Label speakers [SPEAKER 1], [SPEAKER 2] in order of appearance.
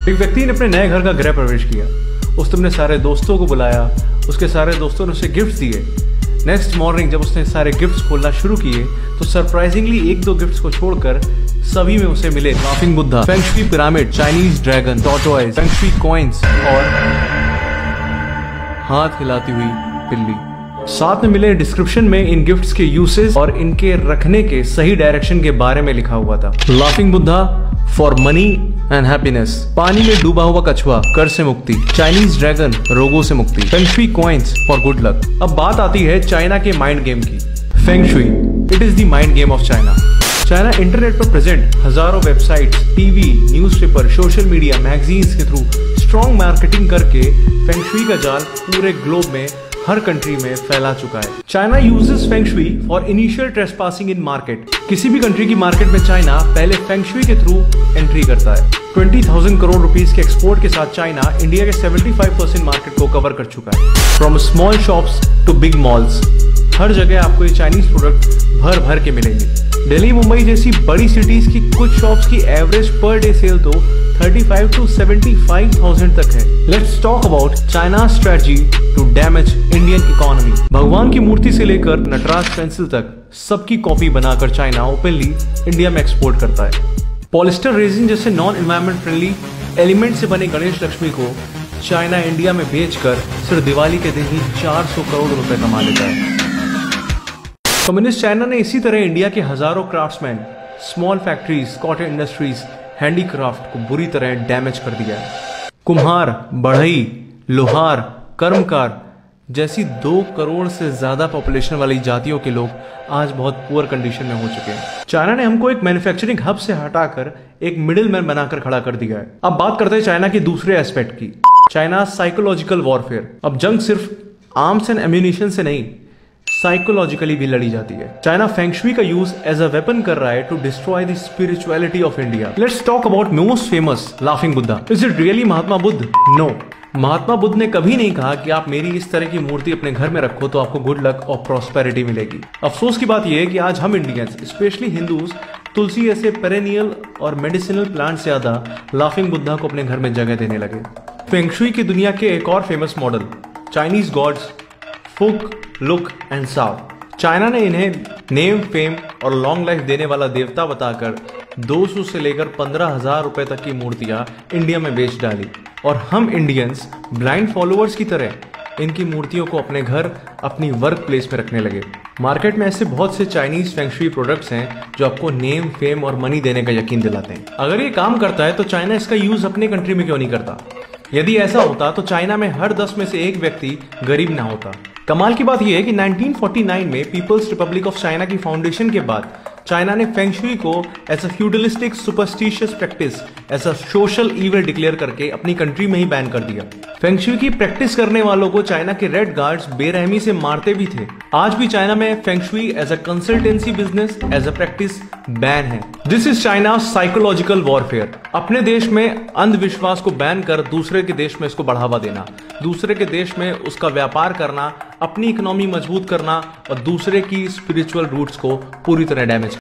[SPEAKER 1] एक व्यक्ति ने अपने नए घर का गृह प्रवेश किया। उसने अपने सारे दोस्तों को बुलाया, उसके सारे दोस्तों ने उसे गिफ्ट्स दिए। नेक्स्ट मॉर्निंग जब उसने सारे गिफ्ट्स खोलना शुरू किए तो सरप्राइजिंगली एक दो गिफ्ट्स को छोड़कर सभी में उसे मिले laughing Buddha, feng shui pyramid, Chinese dragon, tortoise, feng shui coins और हाथ हिलाती हुई बिल्ली। साथ में मिले डिस्क्रिप्शन में इन गिफ्ट्स के यूसेस और इनके रखने के सही डायरेक्शन के बारे में लिखा हुआ था। Laughing Buddha for money and happiness, पानी में डूबा हुआ कछुआ कर से मुक्ति, चाइनीज ड्रैगन रोगों से मुक्ति, feng shui coins for good luck. अब बात आती है चाइना के माइंड गेम की। Feng shui, it is the mind game of China. China internet पर प्रेजेंट हजारों websites, TV, newspaper, social media, magazines के थ्रू स्ट्रॉन्ग मार्केटिंग करके फेंग शुई का जाल पूरे ग्लोब में हर कंट्री में फैला चुका है। China uses feng shui for initial trespassing in market. किसी भी कंट्री की मार्केट में चाइना पहले फेंग शुई के थ्रू एंट्री करता है। 20,000 करोड़ रुपीस के एक्सपोर्ट के साथ चाइना इंडिया के 75% मार्केट को कवर कर चुका है। From small shops to big malls, हर जगह आपको ये चाइनीज प्रोडक्ट भर भर के मिलेंगे। दिल्ली, मुंबई जैसी बड़ी सिटीज की कुछ शॉप्स की एवरेज पर डे सेल तो 35 to 75,000 तक है। Let's talk about China strategy to damage Indian economy. भगवान की मूर्ति से लेकर नटराज पेंसिल तक सबकी कॉपी बनाकर चाइना ओपनली इंडिया में एक्सपोर्ट करता है। पॉलिस्टर रेजिन जैसे नॉन एनवायरमेंट फ्रेंडली एलिमेंट से बने गणेश लक्ष्मी को चाइना इंडिया में बेचकर सिर्फ दिवाली के दिन ही 400 करोड़ रुपए कमा लेता है। कम्युनिस्ट चाइना ने इसी तरह इंडिया के हजारों craftsman, small factories, cotton industries, handicraft को बुरी तरह डैमेज कर दिया है। कुम्हार, बढ़ई, लोहार, कर्मकार जैसी 2 करोड़ से ज्यादा पॉपुलेशन वाली जातियों के लोग आज बहुत पुअर कंडीशन में हो चुके हैं। चाइना ने हमको एक मैन्युफैक्चरिंग हब से हटाकर एक मिडिल मैन बनाकर खड़ा कर दिया है। अब बात करते हैं चाइना के दूसरे एस्पेक्ट की, चाइना साइकोलॉजिकल वॉरफेयर। अब जंग सिर्फ आर्म्स एंड एम्यूनिशन से नहीं, साइकोलॉजिकली भी लड़ी जाती है। चाइना फेंग शुई का यूज एज अ वेपन कर रहा है to destroy the spirituality of India. Let's talk about most famous laughing Buddha. Is it really Mahatma Buddha? No, Mahatma Buddha ने कभी नहीं कहा कि आप मेरी इस तरह की मूर्ति अपने घर में रखो तो आपको गुड लक और प्रॉस्पेरिटी मिलेगी। अफसोस की बात यह है कि आज हम इंडियंस, स्पेशली हिंदूज, तुलसी ऐसे पेरेनियल और मेडिसिनल प्लांट से ज्यादा लाफिंग बुद्धा को अपने घर में जगह देने लगे। फेंग शुई की दुनिया के एक और फेमस मॉडल, चाइनीज गॉड्स फुक, लुक एंड साव। चाइना ने इन्हें नेम, फेम और लॉन्ग लाइफ देने वाला देवता बताकर 200 से लेकर 15,000 रुपए तक की मूर्तियां इंडिया में बेच डाली और हम इंडियंस ब्लाइंड फॉलोअर्स की तरह इनकी मूर्तियों को अपने घर, अपनी वर्क प्लेस में रखने लगे। मार्केट में ऐसे बहुत से चाइनीज फेंग शुई प्रोडक्ट्स हैं जो आपको नेम, फेम और मनी देने का यकीन दिलाते हैं। अगर ये काम करता है तो चाइना इसका यूज अपने कंट्री में क्यों नहीं करता? यदि ऐसा होता तो चाइना में हर 10 में से एक व्यक्ति गरीब ना होता। कमाल की बात यह है कि 1949 में पीपल्स रिपब्लिक ऑफ चाइना की फाउंडेशन के बाद चाइना ने फेंग शुई को as a feudalistic superstitious practice, as a social evil declare करके अपनी कंट्री में ही बैन कर दिया। फेंग शुई की प्रैक्टिस करने वालों को चाइना के रेड गार्ड्स बेरहमी से मारते भी थे। आज भी चाइना में feng shui as a consultancy business, as a practice ban है। This is China psychological warfare. अपने देश में अंधविश्वास को बैन कर दूसरे के देश में इसको बढ़ावा देना, दूसरे के देश में उसका व्यापार करना, अपनी इकोनॉमी मजबूत करना और दूसरे की स्पिरिचुअल रूट्स को पूरी तरह डैमेज